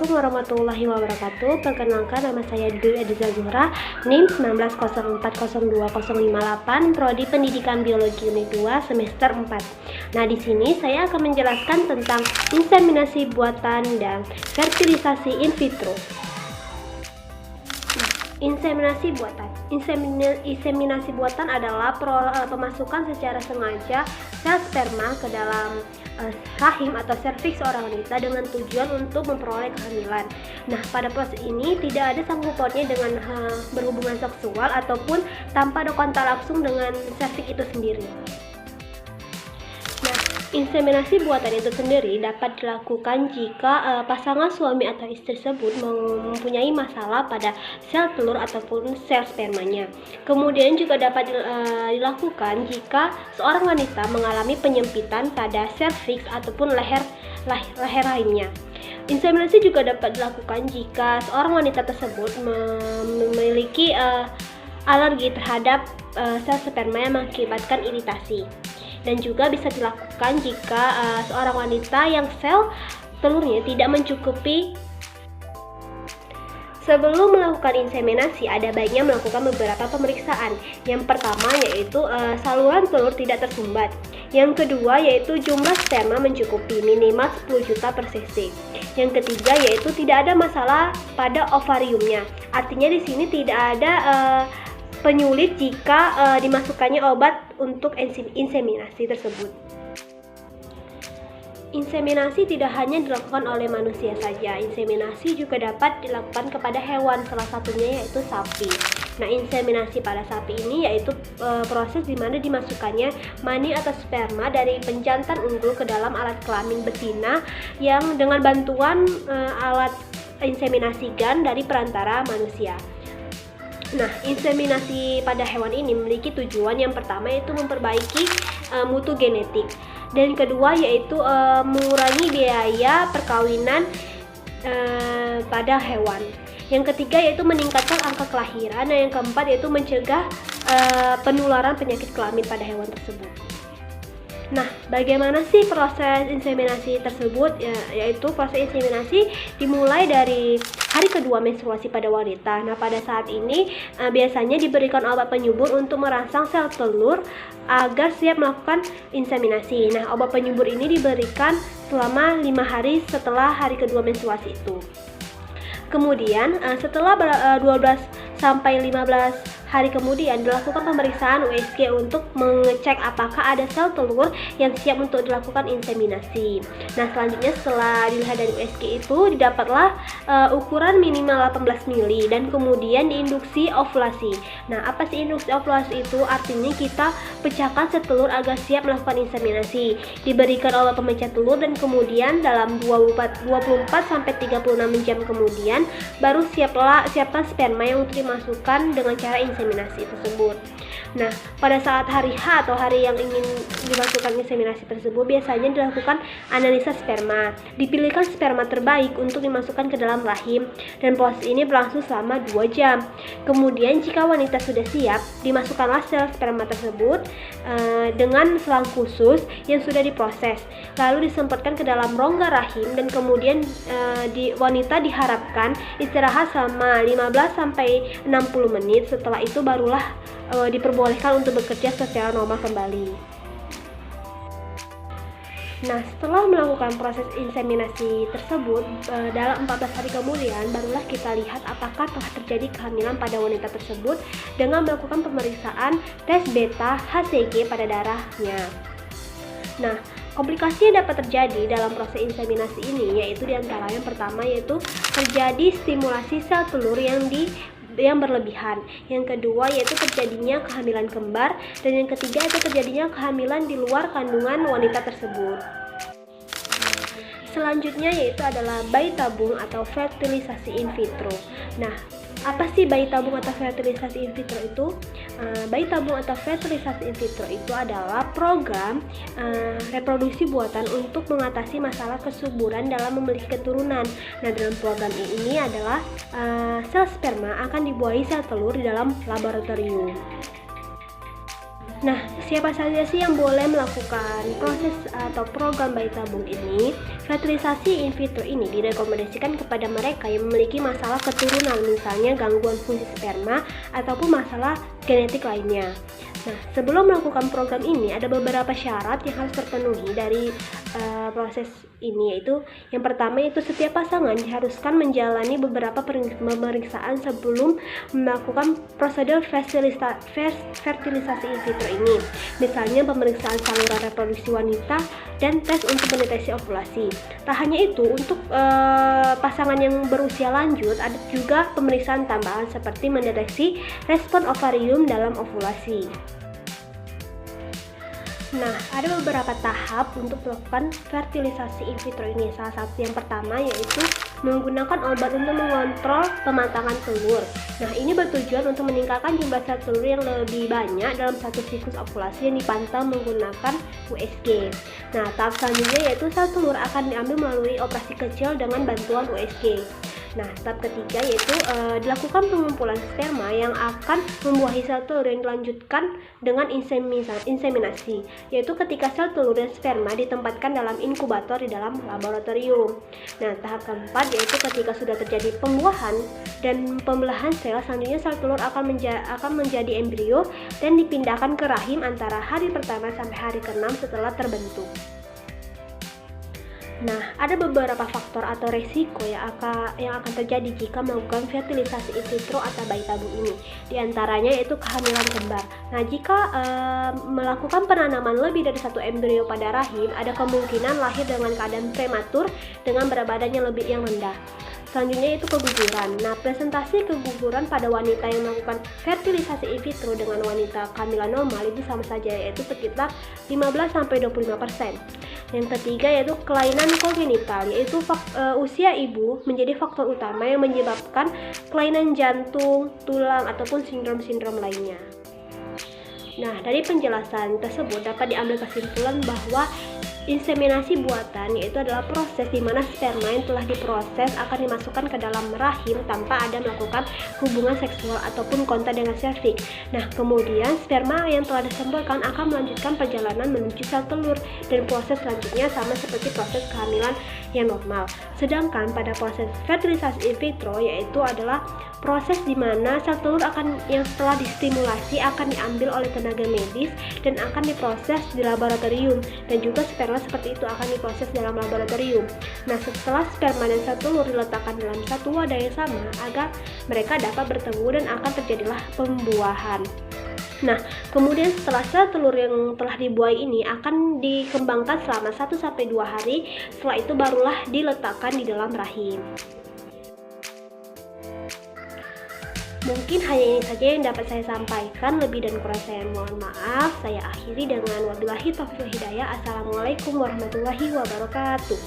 Assalamualaikum warahmatullahi wabarakatuh. Perkenalkan, nama saya Dwi Adiza Zuhra, NIM 190402058, Prodi Pendidikan Biologi Unit 2 semester 4. Nah, di sini saya akan menjelaskan tentang inseminasi buatan dan fertilisasi in vitro. Inseminasi buatan. Inseminasi buatan adalah pemasukan secara sengaja sel sperma ke dalam rahim atau serviks seorang wanita dengan tujuan untuk memperoleh kehamilan. Nah, pada proses ini tidak ada sangkut pautnya dengan berhubungan seksual ataupun tanpa ada kontak langsung dengan serviks itu sendiri. Nah, inseminasi buatan itu sendiri dapat dilakukan jika pasangan suami atau istri tersebut mempunyai masalah pada sel telur ataupun sel spermanya. Kemudian juga dapat dilakukan jika seorang wanita mengalami penyempitan pada serviks ataupun leher rahimnya. Inseminasi juga dapat dilakukan jika seorang wanita tersebut memiliki alergi terhadap sel sperma yang mengakibatkan iritasi. Dan juga bisa dilakukan jika seorang wanita yang sel telurnya tidak mencukupi. Sebelum melakukan inseminasi, ada baiknya melakukan beberapa pemeriksaan. Yang pertama yaitu saluran telur tidak tersumbat. Yang kedua yaitu jumlah sperma mencukupi minimal 10 juta per cc. Yang ketiga yaitu tidak ada masalah pada ovariumnya. Artinya di sini tidak ada penyulit jika dimasukkannya obat untuk inseminasi tersebut. Inseminasi tidak hanya dilakukan oleh manusia saja, inseminasi juga dapat dilakukan kepada hewan, salah satunya yaitu sapi. Nah, inseminasi pada sapi ini yaitu proses di mana dimasukkannya mani atau sperma dari penjantan unggul ke dalam alat kelamin betina yang dengan bantuan alat inseminasi GAN dari perantara manusia. Nah, inseminasi pada hewan ini memiliki tujuan yang pertama yaitu memperbaiki mutu genetik, dan kedua yaitu mengurangi biaya perkawinan pada hewan. Yang ketiga yaitu meningkatkan angka kelahiran, dan yang keempat yaitu mencegah penularan penyakit kelamin pada hewan tersebut. Nah, bagaimana sih proses inseminasi tersebut? Yaitu proses inseminasi dimulai dari hari kedua menstruasi pada wanita. Nah, pada saat ini biasanya diberikan obat penyubur untuk merangsang sel telur agar siap melakukan inseminasi. Nah, obat penyubur ini diberikan selama 5 hari setelah hari kedua menstruasi itu. Kemudian setelah 12 sampai 15 hari kemudian dilakukan pemeriksaan USG untuk mengecek apakah ada sel telur yang siap untuk dilakukan inseminasi. Nah, selanjutnya setelah dilihat dari USG itu didapatlah ukuran minimal 18 mili dan kemudian diinduksi ovulasi. Nah, apa sih induksi ovulasi itu? Artinya kita pecahkan sel telur agar siap melakukan inseminasi. Diberikan obat pemecah telur dan kemudian dalam 24 sampai 36 jam kemudian baru siapkan sperma yang untuk dimasukkan dengan cara inseminasi tersebut. Nah, pada saat hari H atau hari yang ingin dimasukkan inseminasi tersebut biasanya dilakukan analisa sperma. Dipilihkan sperma terbaik untuk dimasukkan ke dalam rahim dan proses ini berlangsung selama 2 jam. Kemudian jika wanita sudah siap, dimasukkanlah sel sperma tersebut dengan selang khusus yang sudah diproses. Lalu disemprotkan ke dalam rongga rahim dan kemudian wanita diharapkan istirahat selama 15 sampai 60 menit. Setelah itu barulah diperbolehkan untuk bekerja secara normal kembali. Nah, setelah melakukan proses inseminasi tersebut dalam 14 hari kemudian barulah kita lihat apakah telah terjadi kehamilan pada wanita tersebut dengan melakukan pemeriksaan tes beta HCG pada darahnya. Nah, komplikasi yang dapat terjadi dalam proses inseminasi ini yaitu diantara yang pertama yaitu terjadi stimulasi sel telur yang berlebihan. Yang kedua yaitu terjadinya kehamilan kembar, dan yang ketiga itu terjadinya kehamilan di luar kandungan wanita tersebut. Selanjutnya yaitu adalah bayi tabung atau fertilisasi in vitro. Nah, apa sih bayi tabung atau fertilisasi in vitro itu? Bayi tabung atau fertilisasi in vitro itu adalah program reproduksi buatan untuk mengatasi masalah kesuburan dalam memiliki keturunan. Nah, dalam program ini adalah sel sperma akan dibuahi sel telur di dalam laboratorium. Nah, siapa saja sih yang boleh melakukan proses atau program bayi tabung ini? Fertilisasi in vitro ini direkomendasikan kepada mereka yang memiliki masalah keturunan, misalnya gangguan fungsi sperma ataupun masalah genetik lainnya. Nah, sebelum melakukan program ini ada beberapa syarat yang harus terpenuhi dari proses ini, yaitu yang pertama itu setiap pasangan diharuskan menjalani beberapa pemeriksaan sebelum melakukan prosedur fertilisasi in vitro ini, misalnya pemeriksaan saluran reproduksi wanita dan tes untuk mendeteksi ovulasi. Tak hanya itu, untuk pasangan yang berusia lanjut ada juga pemeriksaan tambahan seperti mendeteksi respon ovarium dalam ovulasi. Nah, ada beberapa tahap untuk melakukan fertilisasi in vitro ini. Salah satu yang pertama yaitu menggunakan obat untuk mengontrol pematangan telur. Nah, ini bertujuan untuk meningkatkan jumlah sel telur yang lebih banyak dalam satu siklus ovulasi yang dipantau menggunakan USG. Nah, tahap selanjutnya yaitu sel telur akan diambil melalui operasi kecil dengan bantuan USG. Nah, tahap ketiga yaitu dilakukan pengumpulan sperma yang akan membuahi sel telur yang dilanjutkan dengan inseminasi, yaitu ketika sel telur dan sperma ditempatkan dalam inkubator di dalam laboratorium. Nah, tahap keempat yaitu ketika sudah terjadi pembuahan dan pembelahan sel, selanjutnya sel telur akan menjadi embrio dan dipindahkan ke rahim antara hari pertama sampai hari ke-6 setelah terbentuk. Nah, ada beberapa faktor atau resiko yang akan terjadi jika melakukan fertilisasi in vitro atau bayi tabung ini. Di antaranya yaitu kehamilan kembar. Nah, jika melakukan penanaman lebih dari satu embrio pada rahim, ada kemungkinan lahir dengan keadaan prematur dengan berat badan yang rendah. Selanjutnya itu keguguran. Nah, presentasi keguguran pada wanita yang melakukan fertilisasi in vitro dengan wanita kehamilan normal itu sama saja, yaitu sekitar 15-25%. Yang ketiga yaitu kelainan kongenital, yaitu usia ibu menjadi faktor utama yang menyebabkan kelainan jantung, tulang, ataupun sindrom-sindrom lainnya. Nah, dari penjelasan tersebut dapat diambil kesimpulan bahwa inseminasi buatan yaitu adalah proses di mana sperma yang telah diproses akan dimasukkan ke dalam rahim tanpa ada melakukan hubungan seksual ataupun kontak dengan serviks. Nah, kemudian sperma yang telah disemprotkan akan melanjutkan perjalanan menuju sel telur dan proses selanjutnya sama seperti proses kehamilan yang normal. Sedangkan pada proses fertilisasi in vitro yaitu adalah proses di mana sel telur yang setelah distimulasi akan diambil oleh tenaga medis dan akan diproses di laboratorium, dan juga sperma seperti itu akan diproses dalam laboratorium. Nah, setelah sperma dan sel telur diletakkan dalam satu wadah yang sama agar mereka dapat bertemu dan akan terjadilah pembuahan. Nah, kemudian setelah sel telur yang telah dibuahi ini akan dikembangkan selama 1-2 hari. Setelah itu barulah diletakkan di dalam rahim. Mungkin hanya ini saja yang dapat saya sampaikan. Lebih dan kurang saya mohon maaf. Saya akhiri dengan wabillahi taufiq wal hidayah. Assalamualaikum warahmatullahi wabarakatuh.